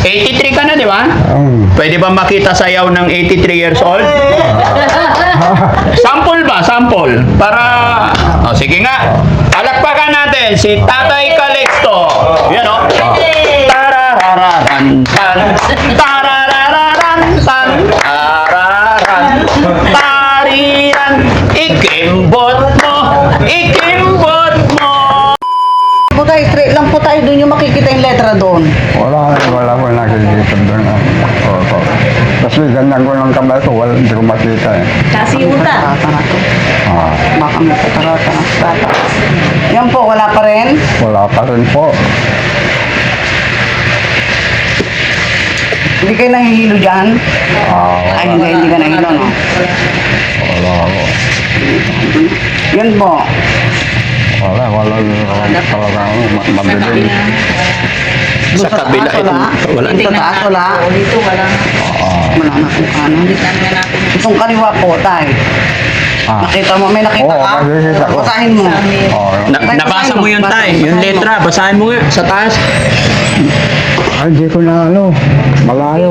83 ka na, di ba? Mm. Pwede ba makita sayaw ng 83 years old? Sample ba? Sample. Para... O, sige nga. Palakpakan natin si Tatay Calixto. Yan o. Tararararan, tan. Tararararan, tan. Tararan. Tariran. Ikimbot mo. Ikimbot mo. Po tayo, straight lang po tayo doon yung makikita yung letra doon. Wala ko nakikita doon. Oo. Kasi ganyan ko ng kamay ko, hindi ko makita eh. Kasi uta. Tarata na to. Ah, Baka may katarata na. Tarata. Yan po, wala pa rin. wala pa rin po. Hindi kayo nahihilo dyan? Ay, hindi ka nahihilo, no? Wala ako. Yan po. Wala talaga ako. Mabilis. Doon Sa kabila, taas, wala. wala. Sa taas, wala. Dito wala. Wala na kung ano. Tingnan natin. Itong kaliwa po, tayo. Ah. Nakita mo, may nakita Oo, ka? nakikita ko. Basahin mo. Oo. Nabasa mo yun, Tay. Yung letra, basahin mo nga sa taas. Ay, hindi ko na ano. Malayo.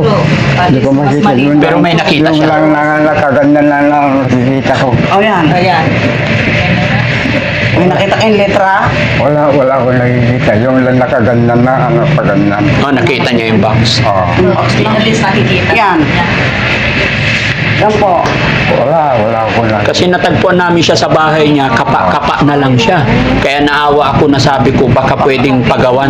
Hindi ko makita yun. Pero may nakita yung siya. Yung lang nakaganyan na lang nakikita ko. O yan. Ayan. May nakita kayong letra? Wala ko nakikita. Yung lang nakaganyan na ano paganyan. Oh, nakita niya yung box. Oo. Pinalis nakikita. Yan. Yan po. Wala ko na. Kasi natagpuan namin siya sa bahay niya, kapa-kapa na lang siya. Kaya naawa ako na sabi ko, baka pwedeng pagawan.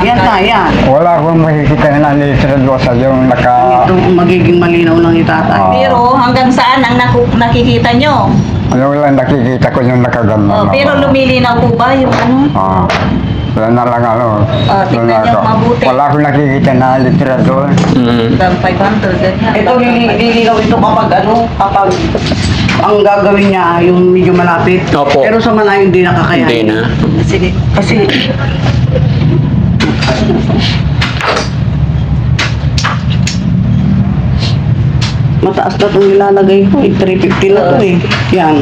Yan na, yan. Wala akong makikita na litra doon sa yung naka... Ito magiging malinaw lang itatay. Ah. Pero hanggang saan ang nakikita nyo? Yung lang nakikita ko yung nakaganyan. Oh, pero lumilinaw po ba yung ano? Wala na lang ano. Tingnan niyo mabuti. Wala akong nakikita na litra doon. Hanggang 500, ganyan. Ito lilinaw ito kapag kapag ang gagawin niya yung medyo malapit. Opo. Pero sa malayo hindi nakakayanin. Hindi na. Sige. Kasi mataas na itong nilalagay ko eh. 350 na ito eh. Yan.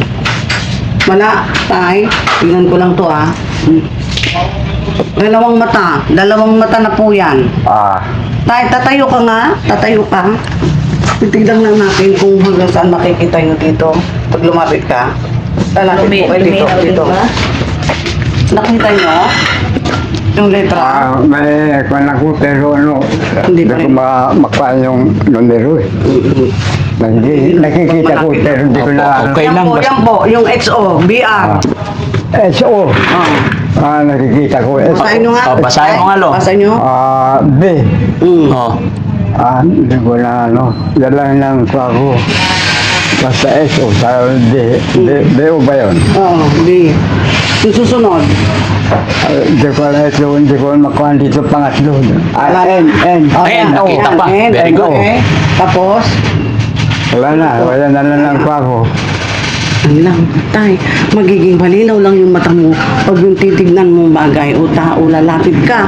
Mala, tay. Tingnan ko lang to ah. Dalawang mata na po yan. Tay, tatayo ka nga. Tatayo ka. Titignan lang natin kung hanggang saan makikita nyo dito. Pag lumapit ka. Lalapit po kayo dito. Luminaw, Dito. diba? Nakita nyo? Yung letra. May kwan ako pero ano, Hindi hindi pa ko rin. makuha yung numero eh. Nakikita ko pero hindi ko na... Okay lang. Yan po, yung XO, BR. SO. Oh. Nakikita ko. Basahin nyo nga. Oh, basahin mo nga, Lo. Basahin nyo. B. Oh. Hindi ko na ano. Yan lang lang sa ako. Basta SO. Sa D. D o ba yun? Oo, B. Yung susunod. Hindi ko na ito. Hindi ko makuha dito pangatlo. N. Ayan, nakita pa. Yan, Very good. okay. Tapos, Wala na lang pa ako. ano lang, tay, magiging malinaw lang yung mata mo pag yung titignan mong bagay o tao, lalapit ka.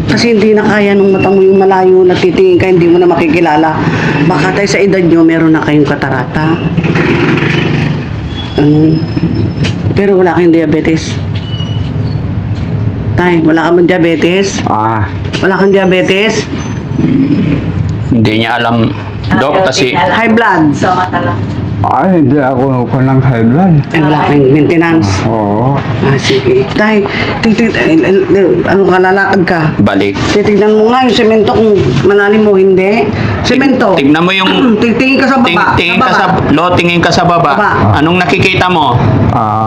Kasi hindi na kaya nung mata mo yung malayo na titingin ka, hindi mo na makikilala. Baka tayo sa edad nyo, meron na kayong katarata. Pero wala kayong diabetes. Tay, wala ka bang diabetes? Wala kang diabetes? Hindi niya alam, Dok, kasi... High blood? So, mata lang. Hindi ako ng high blood. Ay, wala kayong maintenance. Oo. Sige. Tay, ano ka, lalakad ka? Balik. Titignan mo nga yung semento kung malalim mo, hindi. Semento. Tignan mo yung... Tingin ka sa baba. Tingin ka sa... Lo, tingin ka sa baba. Baba. Anong nakikita mo?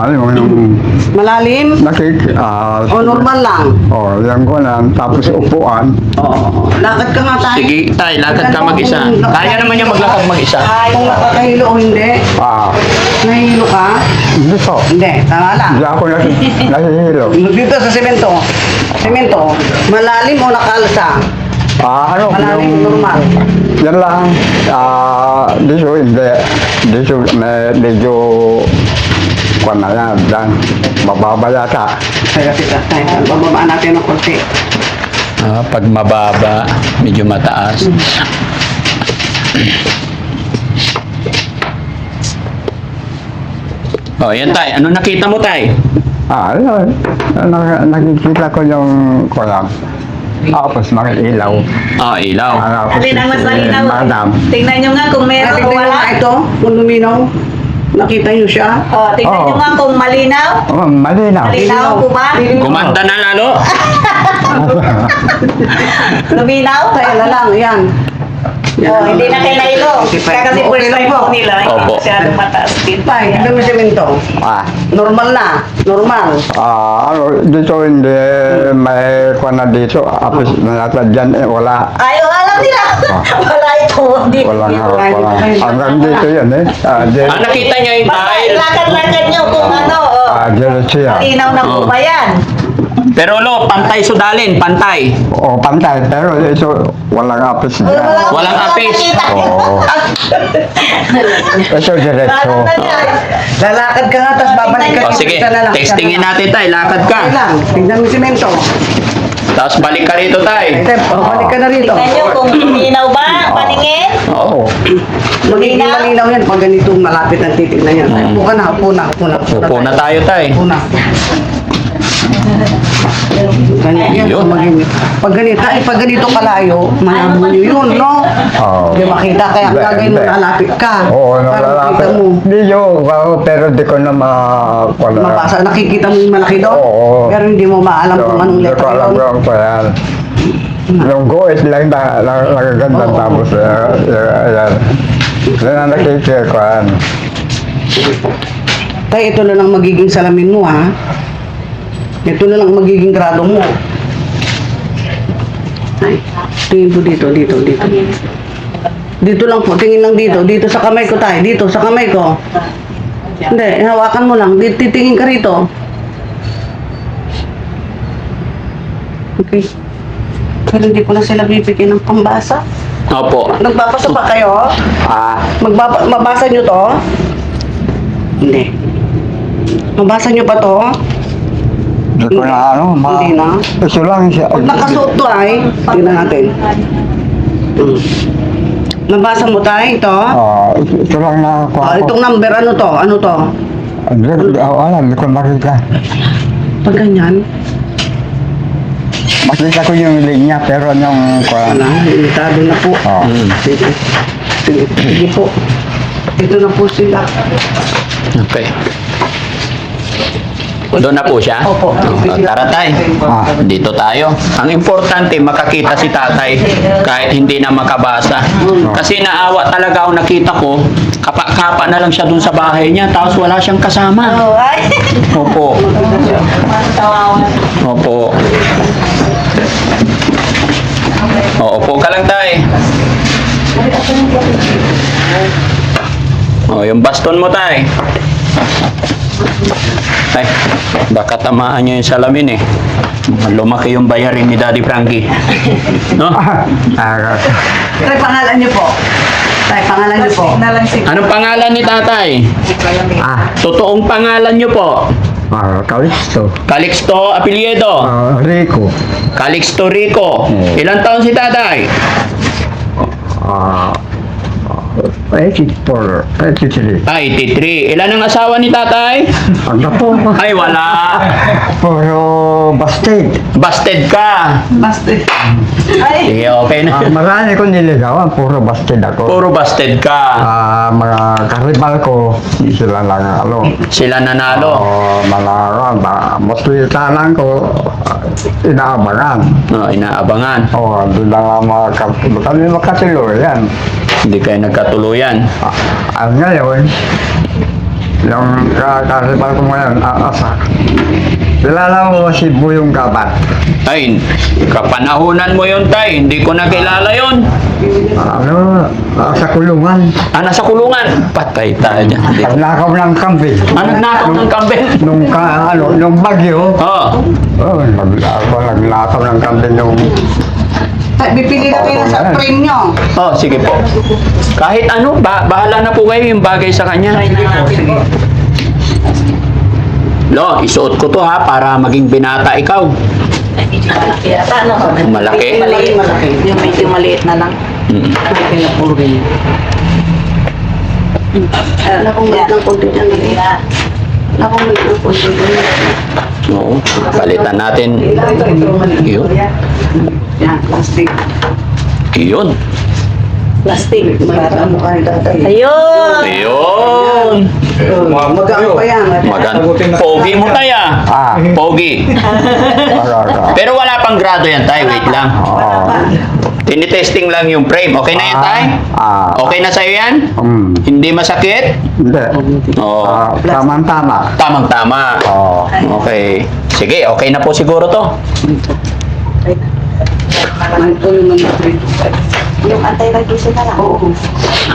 Yung Malalim? O normal lang? yan ko lang. Tapos upuan. Oo. Lakad ka nga tayo. Sige, Tay, lakad ka mag-isa. Kaya naman niya maglakad mag-isa. Kung nakakahilo o hindi. Nahihilo ka? Hindi po. Hindi. Tama lang. Hindi ako nahihilo. Dito sa semento. Semento. Malalim o nakalsa? Malalim o normal? Yan lang. Dito hindi. Dito medyo kung na yan. Dan. Mababa yata. Kaya kita tayo. Bababaan natin ng konti. Pag mababa, medyo mataas. Oh, yan, Tay. Ano nakita mo, Tay? Nakikita ko yung kulang. Tapos mga ilaw. Oh, ilaw. Tapos Alin ang mas malinaw? Madam. Tingnan nyo nga kung meron o Tingnan nyo wala. nga ito, kung luminaw. Nakita nyo siya? Tingnan nyo Oo. nga kung malinaw. Oh, malinaw. Malinaw po ba? Gumanda na lalo. Luminaw? Kaya na lang, yan. Hindi na kailangan. Kaya kasi first time po nila. Opo. Masyadong mataas din. Tay, tignan mo si Minto. Ah, Normal na. Normal. dito hindi may kuha na dito. Tapos nalata dyan, wala. Ay, alam nila. Wala ito. Hindi. Wala nga, wala. Hanggang dito yan eh. Nakita niyo yung Basta tile. lakad-lakad nyo kung ano. Diretso yan. Malinaw na po ba yan? Pero lo, pantay sudalin, pantay. O, pantay. Pero ito, walang apis dyan. Walang apis. Oo. Ito diretso. Lalakad ka nga, tapos babalik ka. O sige, Isa na lang. textingin natin tay, lakad ka. Okay lang. Tignan mo si Minto. Tapos balik ka rito tay. Step, balik ka na rito. Tingnan nyo kung malinaw ba? Paningin? Oo. Magiging malinaw yan pag ganito malapit ang titig na yan. Upo ka na, upo na, upo na. Upo na tayo tay. Upo na. Ganyan yan. Yun. Pag ganito kalayo, malabo nyo yun, no? Oo. Hindi makita, kaya ang gagawin mo, lalapit ka. Oo, Para makita nalalapit. mo. Hindi yun, pero di ko na mapala. Mabasa, nakikita mo yung malaki doon. Oo. Pero hindi mo maalam kung anong Hindi ko letra alam yun. kung ano yan. Yung guhit lang nagaganda Oo. tapos ayan. Yan ang nakikikuhan. Tayo, ito na lang magiging salamin mo, ha? Ito na lang magiging grado mo. Ay, tingin po dito. Dito lang po, tingin lang dito. Dito sa kamay ko tayo. Dito sa kamay ko. Hindi, hawakan mo lang. Titingin ka rito. Okay. Pero hindi ko na sila bibigyan ng pambasa. Opo. Nagbabasa pa kayo? Mabasa nyo to? Hindi. Mabasa nyo pa to? Hindi ko na ano, Hindi na. Ito lang siya. Pag nakasuot to ay, tingnan natin. Nabasa mo tayo ito? Ito lang na Itong number, ano to? Ano to? Hindi ko makita. Pag ganyan, Makita ko yung linya pero yung wala, limitado na po. Sige. Sige po. Ito na po sila. Okay. Doon na po siya? Opo. Tara tay. Dito tayo. Ang importante, makakita si tatay kahit hindi na makabasa. Kasi naawa talaga ako, nakita ko, kapa na lang siya dun sa bahay niya, tapos wala siyang kasama. Ay. Opo. Tawawan. Opo. Opo ka lang tay. Yung baston mo tay. Ay, baka tamaan niyo yung salamin eh. Lumaki yung bayarin ni Daddy Frankie. No? Tay, pangalan niyo po. Tay, pangalan niyo po. Na lang si Anong pangalan ni tatay? Totoong pangalan niyo po? Kalisto. Calixto Apelyedo. Rico. Calixto Rico. Ilang taon si tatay? 83. 83. Ilan ang asawa ni tatay? Ang po. Ay, wala. Puro busted. Busted ka. Basta. Ay. Sige, okay na. Marami ko niligawan, puro busted ako. Puro busted ka. Mga karibal ko, sila lang ano. Sila nanalo. Mga muslita lang ko, inaabangan. Inaabangan. Doon lang ang mga kami makatuloy yan. Hindi kayo nagkatuluyan. Ang ngayon, yung karibal ko ngayon, asa. Kilala mo si Buyong Gabat. Ay, kapanahunan mo yun, tay. Hindi ko na kilala yun. Sa kulungan. Nasa kulungan. Patay tayo dyan. Hindi. Nagnakaw ng kambing. Nagnakaw ng kambing. Nung bagyo, Oo. nagnakaw ng kambing nung Tay, bipili na kayo sa frame nyo. Oh, sige po. Kahit ano, bahala na po kayo yung bagay sa kanya. Sige. Lo, isuot ko to ha, para maging binata ikaw. Malaki yata, no? Malaki? Malaki. Yung medyo maliit na lang. Malaki na puro ganyan. Wala kong maliit ng konti dyan. Wala kong maliit ng konti dyan. Oo, palitan natin. Yun. Yan, plastic. Iyon. Plastic. Para mukha ni tatay. Ayun! Ayun. Magaan pa yan. Pogi mo tayo. Pogi. Pero wala pang grado yan tayo. Wait lang. Tinitesting lang yung frame. Okay na yan tayo? Okay na sa'yo yan? Hindi masakit? Hindi. Oo. Tama-tama. Tamang-tama. Oo. Okay. Sige, okay na po siguro to. Ito yung nangyari. Yung anti-radiation na lang. Oo.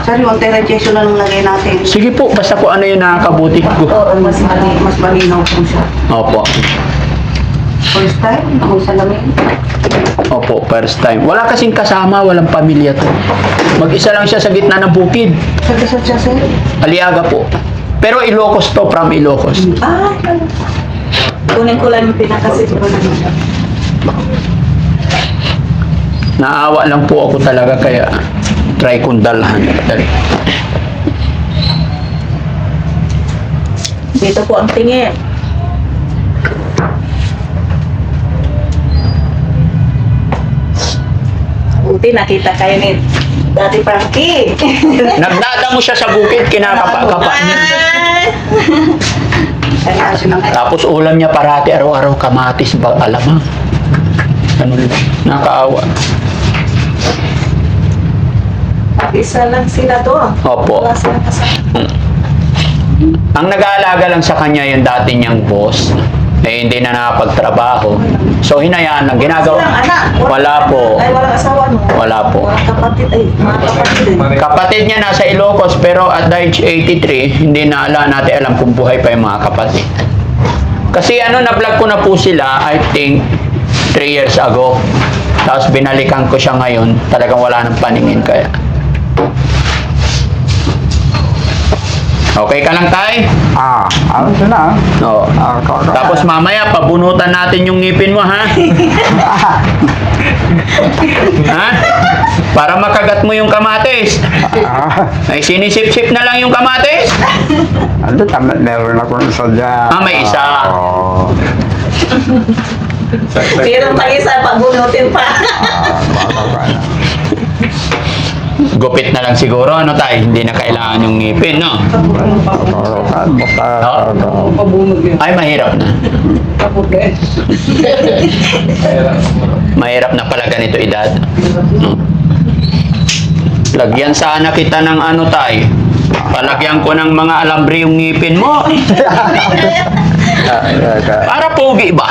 Saan yung anti-radiation na nung lagay natin? Sige po, basta po ano yung nakakabuti ko. Oo, mas mali. Mas malinaw po siya. Opo. First time, ako sa lamin. Opo, first time. Wala kasing kasama, walang pamilya to. Mag-isa lang siya sa gitna ng bukid. Sa siya, sir? Aliaga po. Pero Ilocos to, from Ilocos. Ah, kunin ko lang yung pinakasit ko na. Naawa lang po ako talaga kaya try kong dalhan. Dali. Dito po ang tingin. Buti nakita kayo ni Daddy Frankie. Nagdada mo siya sa bukid, kinakapa-kapa niya. Kaya siya ng Tapos ulam niya parati araw-araw kamatis ba alamang. Ano nakaawa. Isa lang sila doon. Opo. Wala silang kasama. Ang nag-aalaga lang sa kanya yung dati niyang boss, eh hindi na nakapagtrabaho. So hinayaan lang ginagawa. Silang anak. Wala po. Ay, walang asawa no? Wala po. Walang kapatid. Ay, mga kapatid din. Kapatid niya nasa Ilocos pero at age 83, hindi na natin alam kung buhay pa yung mga kapatid. Kasi na-vlog ko na po sila, I think 3 years ago. Tapos binalikan ko siya ngayon, talagang wala nang paningin kaya. Okay ka lang tay? Ano siya na? Oo. Tapos mamaya pabunutan natin yung ngipin mo ha? Ha? Para makagat mo yung kamatis. Ay sinisip-sip na lang yung kamatis. Ano tama, meron ako isa dyan. May isa. Oo. Pero pag isa, pagbunutin pa. Gupit na lang siguro, ano tay? Hindi na kailangan yung ngipin, no? pabunod yun. Ay, mahirap na. Mahirap na pala ganito edad. No? Lagyan sana kita ng ano tay. Palagyan ko ng mga alambre yung ngipin mo. Para pogi ba?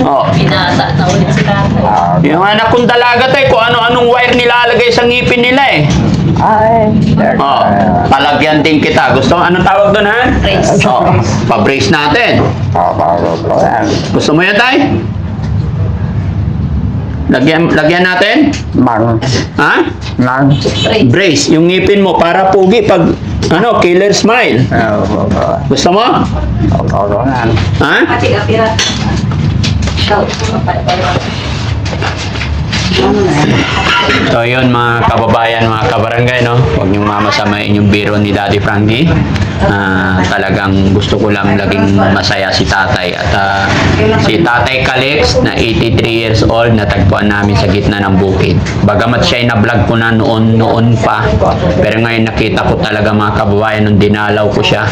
Oh. Pinasa na ulit si tatay. Yung anak kong dalaga tay, kung ano-anong wire nilalagay sa ngipin nila eh. Oh, palagyan din kita. Gusto mo anong tawag doon ha? Brace. Oh, pa-brace natin. Gusto mo yan tay? Lagyan natin? Ha? Brace, yung ngipin mo para pogi pag killer smile. Gusto mo? Ha? Pati kapira. Ikaw. So yun mga kababayan, mga kabarangay, no? Huwag niyong mamasamain yung biro ni Daddy Frankie. Talagang gusto ko lang laging masaya si tatay. At si Tatay Calix na 83 years old, natagpuan namin sa gitna ng bukid. Bagamat siya ay na-vlog ko na noon pa. Pero ngayon nakita ko talaga mga kababayan nung dinalaw ko siya.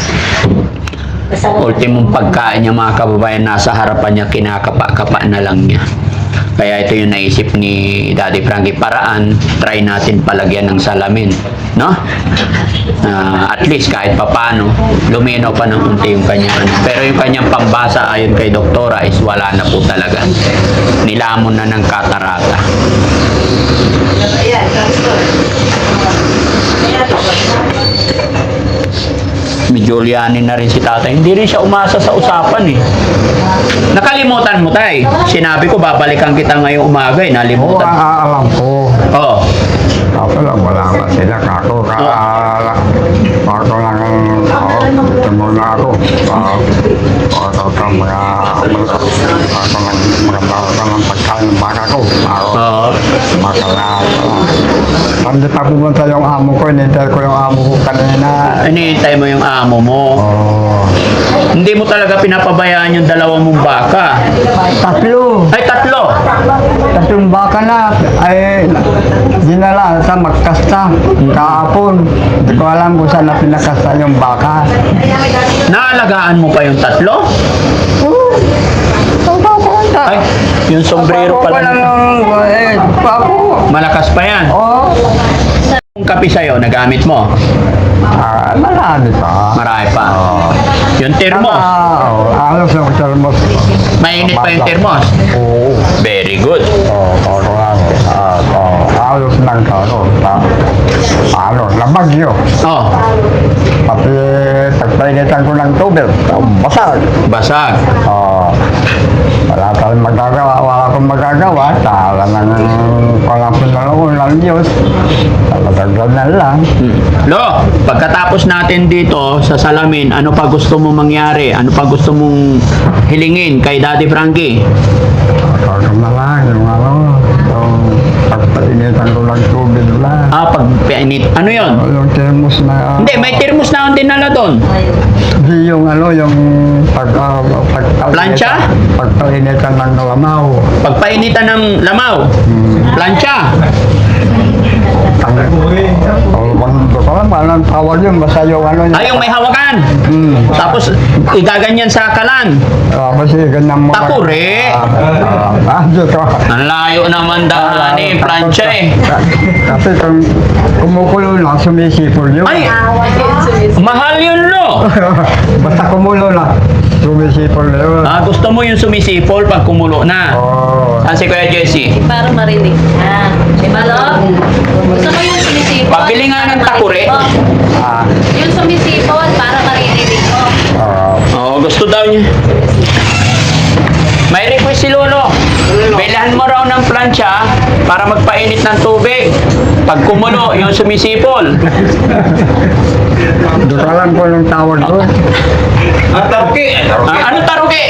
Ultimong pagkain niya mga kababayan, nasa harapan niya, kinakapa-kapa na lang niya. Kaya ito yung naisip ni Daddy Frankie, paraan, try natin palagyan ng salamin, no? At least kahit papano, luminaw pa ng unti yung kanyang pero yung kanyang pambasa ayon kay doktora is wala na po talaga. Nilamon na ng katarata. Ayan, gusto. Medyo lianin na rin si tatay. Hindi rin siya umasa sa usapan eh. Nakalimutan mo tay. Sinabi ko babalikan kita ngayong umaga eh. Nalimutan. Alam ko. Oo. Ako lang, wala ba sila. Kako lang. Tumuna ako. Ako lang mga pagkain ng baka ko. Oo. Hindi pa pumunta yung amo ko. Inintay ko yung amo ko kanina. Hinihintay mo yung amo mo. Hindi mo talaga pinapabayaan yung dalawang mong baka. Tatlo. Ay, tatlo. tatlong baka na ay dinala sa magkasta kahapon. Hindi ko alam kung saan na pinakasta yung baka. Naalagaan mo pa yung tatlo? Ay, yung sombrero Papa ko pala. Papo. Malakas pa yan. Oo. Yung kape sa'yo, nagamit mo? Marami pa. Marami pa. Yung termos, Alos ng termos. mainit pa yung termos. Oo. Very good. Alos ng labagyo. Oh, Pati pagpainitan ko ng tubig, basag. basag. Wala tayong magagawa, wala akong magagawa. Tala ng pangapinalong ng Diyos. Talagang na lang. Lo, pagkatapos natin dito sa salamin, ano pa gusto mong mangyari? Ano pa gusto mong hilingin kay Daddy Frankie? Talagang na lang, yung pagpainitan ko ng tubig lang. Pagpainit. Ano yon? Yung termos na... Hindi, may termos na akong dinala doon. Hindi yung yung Plancha? Pagpainitan ng lamaw. Pagpainitan ng lamaw. Plancha. Hindi ko alam, anong tawag yun, basta yung Yung may hawakan. Tapos, igaganyan sa kalan. Kasi ganyan mo. Takure. Dito. Ang layo naman daan plancha eh. Kasi kung kumukulo na, sumisipol yun. Ay, mahal yun, Lo. Basta kumulo na, sumisipol yun. Gusto mo yung sumisipol pag kumulo na. Saan si Kuya Jesse? Para marinig. Diba, Lo? Gusto ko yung sumisipon. Pabili nga ng takure. Yung sumisipon, para marinig mo. Oo, gusto daw niya. May request si Lolo. Bilhan mo raw ng plancha para magpainit ng tubig. Pag kumulo, yung sumisipol. Hindi ko alam kung anong tawag ko. Ano taruki?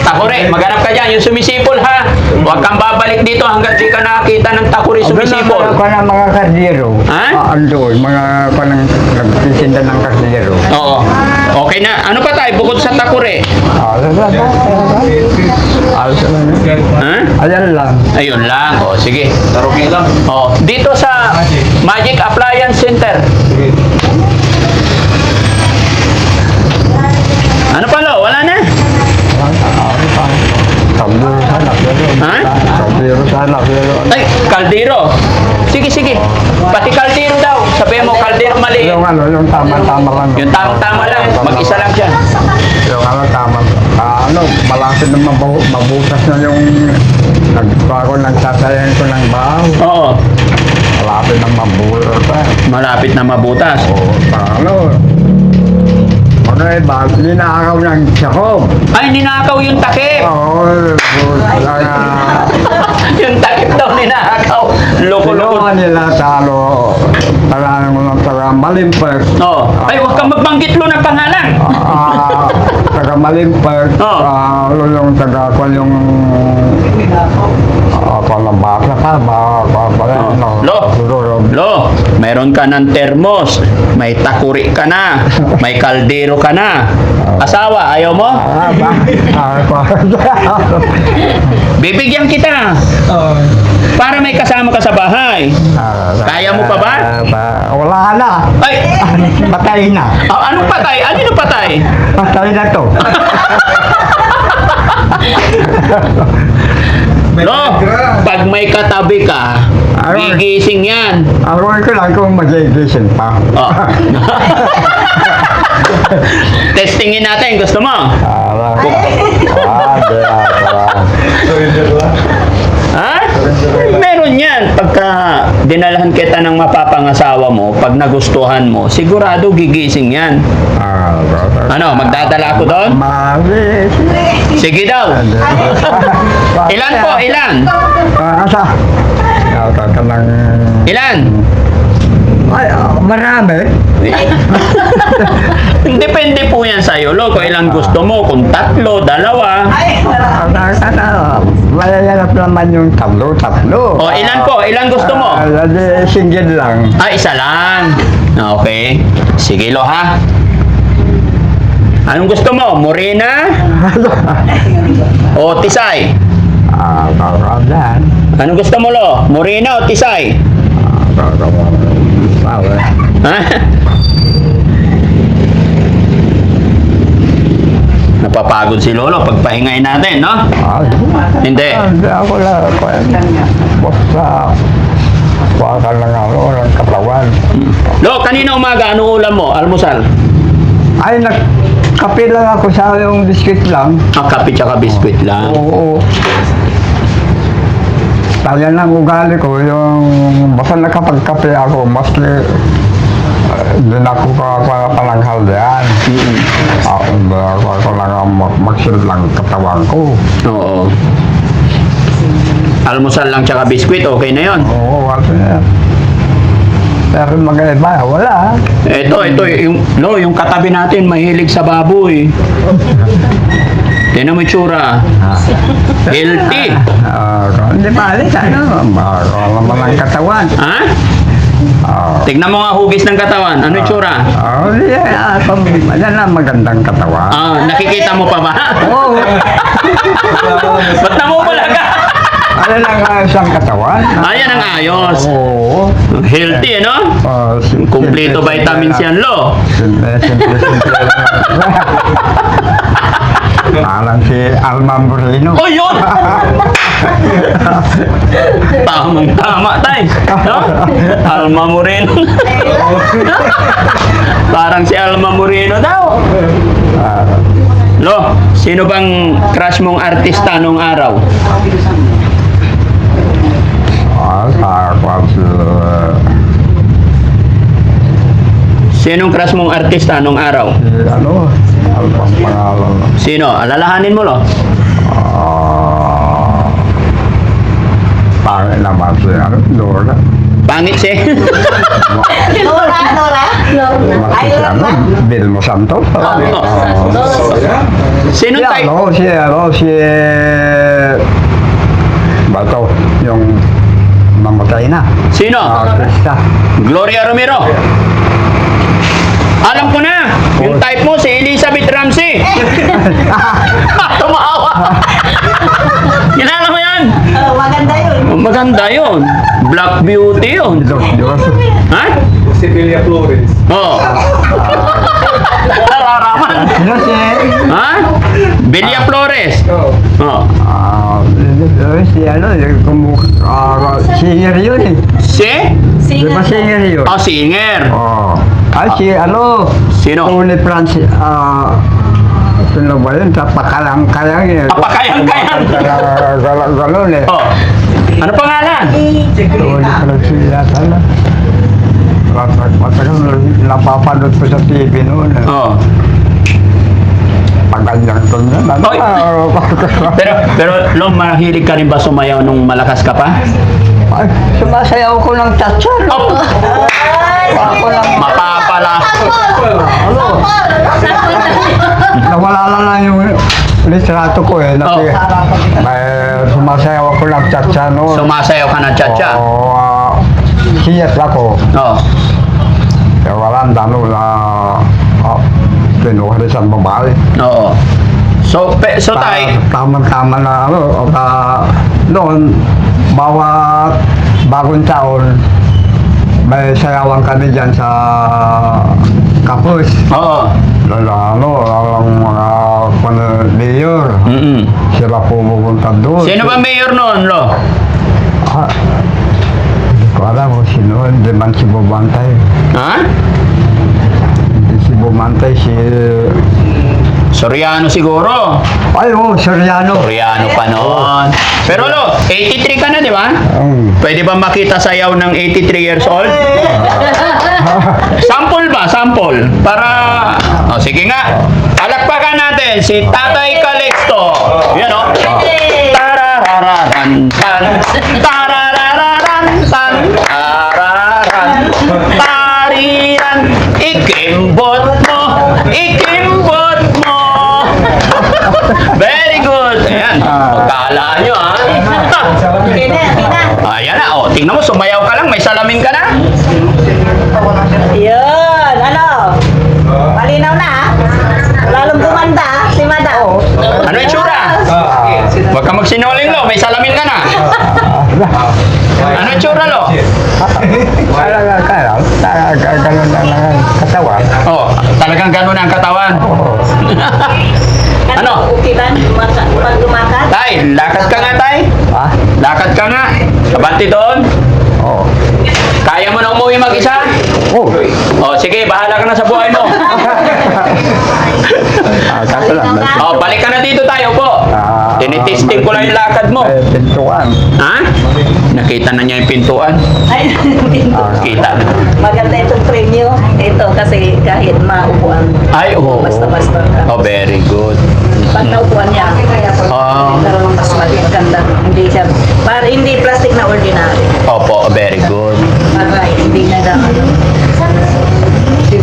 Takure. Maghanap ka dyan. Yung sumisipol ha. Huwag kang babalik dito hanggat di ka nakakita ng takure sumisipol. Doon ang mga kardero. Ha? Andoon, mga nagtitinda ng kardero. Oo. Okay na. Ano pa tayo? Bukod sa takure. Ha? Ayan lang. Ayun lang. O, sige. Taruki lang. O, dito sa Magic Appliance Center. Ano pa, Lo? Wala na? Kaldero sana, pero... Ha? Kaldero sana, pero... Ay, kaldero. Sige, sige. Pati kaldero daw. Sabihin mo, kaldero mali. Yung tama-tama lang. Yung tamang-tama lang. Mag-isa lang siya. Yung tama. Malapit na mabutas na yung... Nagsasayan ko ng bahaw. Oo. Malapit na mabutas pa. Malapit na mabutas. Mga iba, ninakaw ng sakob. Ay, ninakaw yung takip. Yung takip daw ninakaw. Loko-loko. Sinuha nila talo. Taga Malimpert. Oo. Ay, huwag kang magbanggit Lo ng pangalan. Taga Malimpert. Yung taga yung baka ka, Lo, mayroon ka ng termos, may takuri ka na, may kaldero ka na. Asawa, ayaw mo? Bibigyan kita. Para may kasama ka sa bahay. Kaya mo pa ba? Wala na. Ay, Patay na. anong patay? Ano patay? Patay na to. No, pag may katabi ka, gigising yan. Aroy ko lang kung magigising pa. Oh. Testingin natin, gusto mo? Ha? Meron yan. Pagka dinalahan kita ng mapapangasawa mo, pag nagustuhan mo, sigurado gigising yan. Ano, magdadala ako doon? Sige daw. Ilan po? Ilan? Asa? Ilan? Ay, marami. Depende po yan sa'yo, Lo. Kung ilang gusto mo, kung tatlo, dalawa. Malalap naman yung tatlo. O, ilan po? Ilan gusto mo? Single lang. Isa lang. Okay. Sige, Lo, ha? Anong gusto mo? Morena? O Tisay? Kakakaan. Ano gusto mo, Lo? Morena o Tisay? Ha? Napapagod si Lolo pagpahingay natin, no? Hindi. Hindi ako lang. Basta, kuha ka lang ako ng katawan. Lo, kanina umaga, anong ulam mo? Almusal? Ay, nagkape lang ako sa yung biscuit lang. Ah, kape tsaka biskwit lang. Oo. Talyan lang ugali ko, yung basta nakapagkape ako, mas hindi na ako palanghal yan. Ako lang ang magsil lang katawan ko. Oo. Almusal lang tsaka biskwit, okay na yon. Oo, kasi pero mag-iba, wala. Ito, yung katabi natin, mahilig sa baboy. Tignan mo yung tsura. Healthy. Hindi malis, ano? Wala naman ang katawan. Ha? Tignan mo nga hugis ng katawan. Ano yung tsura? Yan ang magandang katawan. Nakikita mo pa ba? Oo. Ba't namumulaga? Ano lang ayos ang katawan? Ayan ang ayos. Oo. Healthy, no? Kompleto vitamins yan, Lo. Simple lang. Parang si Alma Moreno. Oh, yun! Tamang-tama, tay. No? Alma Moreno. Parang si Alma Moreno daw. Lo, sino bang crush mong artista nung araw? Sinong crush mong artista nung araw? Ano? Ano pang pangalan? Sino? Alalahanin mo, Lo. Pangit naman si ano? Lola. Pangit si. Nora? Si ano? Vilmo Santos. Sino tay? Si Bato, yung mamatay na. Sino? Krista. Gloria Romero. Alam ko na. Yung type mo, si Elizabeth Ramsey. Tumawa. Kilala mo yan? Maganda yun. Maganda yun. Black Beauty yun. Diyos. Ha? Si Delia Flores. Oo. Nararaman. Sino si? Ha? Belia Flores. Oh. Oo. Si ano, singer yun eh. Si? Di ba singer yun? Oh, singer. Oh. Ay, si ano? Sino? Tony Francis, sino ba yun? Sa pakalang-kalang eh. Papakayang-kayang. Galon eh. Oh. Ano pangalan? Tony Francis yata na. Matagal napapanood ko sa TV noon eh. Oh. Paganyang to niya. Oy. Pero Lo, mahilig ka rin ba sumayaw nung malakas ka pa? Ay, sumasayaw ko ng tatsa. Oh. Ako lang. Mapapala. Ano? Nawala na yung litrato ko eh. May sumasayaw ako ng tatsa noon. Sumasayaw ka ng cha-cha. Oo, siyas ako. Oh. Kaya walang dano na kinuha rin sa babae. Oo. So tay, Tama-tama na ano, noon, bawat bagong taon, may sayawan kami dyan sa campus. oo. Ang mga mayor, Mm-mm. sila pumupunta doon. Sino ba mayor noon, Lo? Hindi ko alam kung sino, hindi man si Bumantay. Ha? Hindi si Bumantay, si... Soriano siguro. Ay, Soriano. Soriano pa noon. Pero Lo, 83 ka na, di ba? Pwede ba makita sayaw ng 83 years old? Sample ba? Sample. Para... Oh, sige nga. Palakpakan natin si Tatay Calixto. Yan o. Tararararan tan. Tararararan tan. Tararan. Tariran. Ikimbot mo. Ikimbot mo. Very good. Ayan. Pagkala nyo ha. Ayan na. O, tingnan mo. Sumayaw ka lang. May salamin ka na. Yun, ano? Malinaw na ah. Lalong gumanda si Madam. Ano yung tsura? Huwag ka magsinungaling, Lo. May salamin Ano tsura, Lo? Ganun lang ang katawan. Oh, talagang ganun ang katawan. Ano? Ukilan, pag lumakad. Tay, lakad ka nga, Tay. Ha? Lakad ka nga. Abante doon. Oo. Kaya mo na umuwi mag-isa? Oh. Oh, sige, bahala ka na sa buhay mo. Kaso lang. Oh, balik ka na dito tayo po. Tinitesting ko lang yung lakad mo. Pintuan. Ha? Nakita na niya yung pintuan. Ay, Kita na. maganda itong premyo. Ito kasi kahit maupuan. Ay, oo. Basta-basta ka. Oh, very good. Pag naupuan niya, Ah. mas maganda. Hindi siya, para hindi plastic na ordinary. Opo, very good. Para hindi na ano.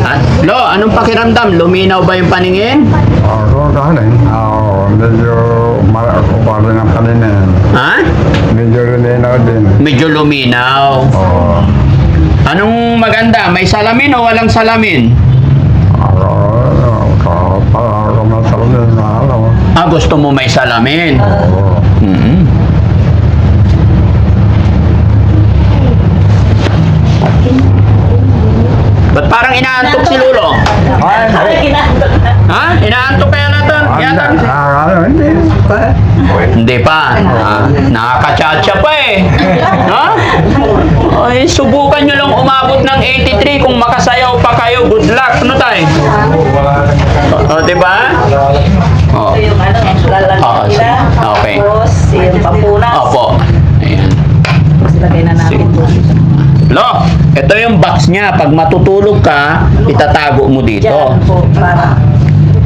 At, Lo, anong pakiramdam? Luminaw ba yung paningin? Oo, galing. Oo, medyo malaki ng paninin. Ha? Medyo linaw din. Medyo luminaw. Oo. Anong maganda? May salamin o walang salamin? Para ako masalit na ano. Ah, gusto mo may salamin? Oo. Mm. Ba't parang inaantok si Lolo? Ay, Ay, ginagawa. Ha? Inaantok kaya natin? Yata? hindi. Hindi pa. Nakakachatcha pa eh. Ha? Ay, subukan nyo lang umabot ng 83 kung makasayaw pa kayo. Good luck. Ano tayo? O, diba? O. Ito yung ano, lalagyan Oo, nila. okay. Tapos, yung papunas. Opo. Ayan. Tapos, ilagay na natin ito. Lo, ito yung box niya. Pag matutulog ka, itatago mo dito. Diyan po, para.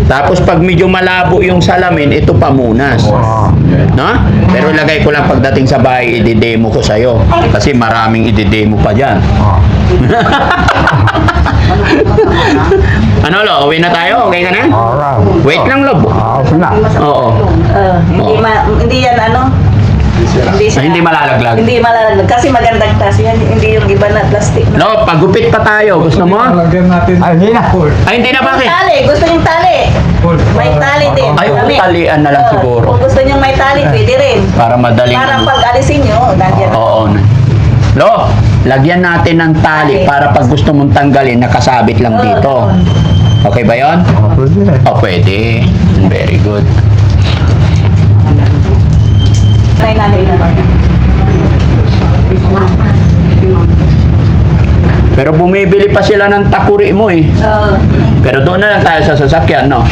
Tapos pag medyo malabo yung salamin, ito pamunas. No? Pero ilagay ko lang pagdating sa bahay, i-demo ko sa'yo. Kasi maraming i-demo pa dyan. Ano, Lo? Uwi na tayo? Okay ka na? Wait lang, Lo. Ako na. Oo. Hindi yan ano. Hindi siya. Ay, hindi malalaglag. Hindi malalaglag. Kasi magandang tas yan. Hindi yung iba na plastic. Lo, pagupit pa tayo. Gusto mo? Lagyan natin. Ay, hindi na. Ay, hindi na bakit? Tali. Gusto niyong tali. May tali din. Ay, Kami. talian na lang Oo. siguro. Kung gusto niyong may tali, pwede rin. Para madaling Para ano. pag alisin niyo, lagyan. Oo. Lo, lagyan natin ng tali para pag gusto mong tanggalin, nakasabit lang Oo, dito. ganun. Okay ba yon? Pwede. Oh, pwede. Very good. Try natin na. Pero bumibili pa sila ng takuri mo eh. Pero doon na lang tayo sa sasakyan, no?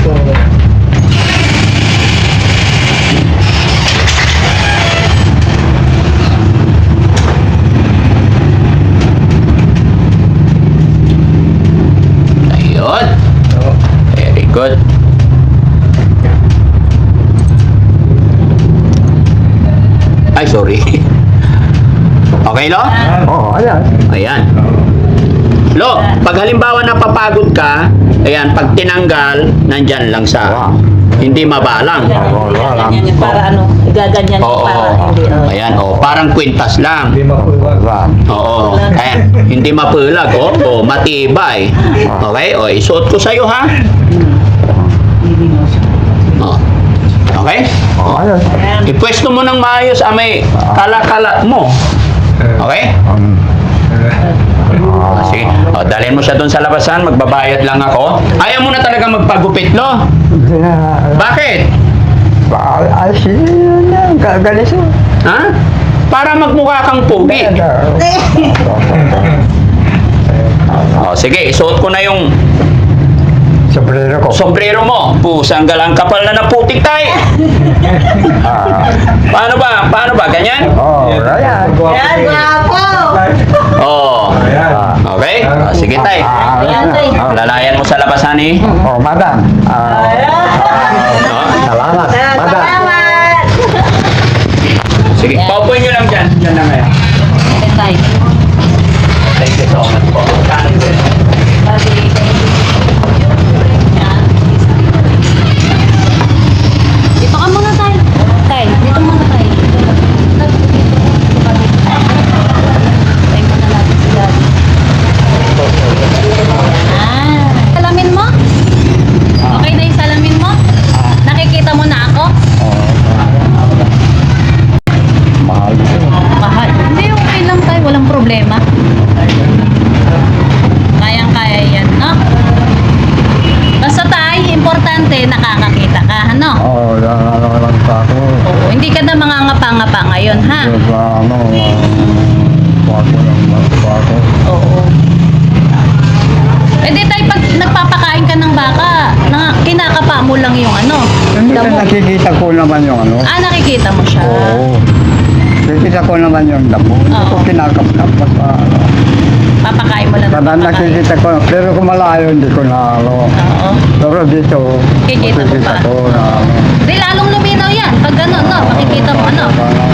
Ayun. Very good. Ay, sorry. Okay, Lo? Oo, ayan. Ayan. Lo, pag halimbawa napapagod ka, ayan, pag tinanggal, nandyan lang sa, hindi mabalang. Ganyan yan. Para ano, gaganyan Oo, para hindi. ayan, parang kwintas lang. Hindi makuha. Oo, ayan, hindi mapulag, matibay. Okay, isuot ko sa'yo, ha? Oh. Okay? Oo, ayan. Ipwesto mo ng maayos, may kala-kala mo. Okay? Sige. Dalhin mo siya doon sa labasan, magbabayad lang ako. Ayaw mo na talaga magpagupit, Lo. Hindi na. Bakit? Ay, yun. Galis yun. Ha? Para magmukha kang pogi. Sige, isuot ko na yung Sombrero ko. sombrero mo. Pusang galang kapal na putik tay. Paano ba? Paano ba? Ganyan? Oo, ayan. Yan, guwapo! Oo. Okay? Sige tay. Ayan, tay. Lalayan mo sa labasan eh. Oh, madam. Salamat. Madam. Salamat! Sige, paupuin nyo lang dyan. Dyan na ngayon. Tay. Thank you so much po. Dito ka muna, Tay. Tay, dito muna, Tay. Tay muna natin si Daddy. Salamin mo? Okay na yung salamin mo? Nakikita mo na ako? Mahal baba ngayon, ha? Sa ano, bako ng bako. Oo. Eh di tayo, pag nagpapakain ka ng baka, kinakapa mo lang yung ano, Hindi ka damo. nakikita ko naman yung ano. Ah, nakikita mo siya. Oo. Nakikita ko naman yung damo. Hindi ko Oo. kinakap-kap pa sa ano. Papakain mo lang ng Kada papakain. nakikita ko, pero kung malayo hindi ko na ano. Oo. Pero dito, Kikita mo pa. ko na ano. Di lalong luminaw yan. Pag gano'n, no? Makikita mo ano. Parang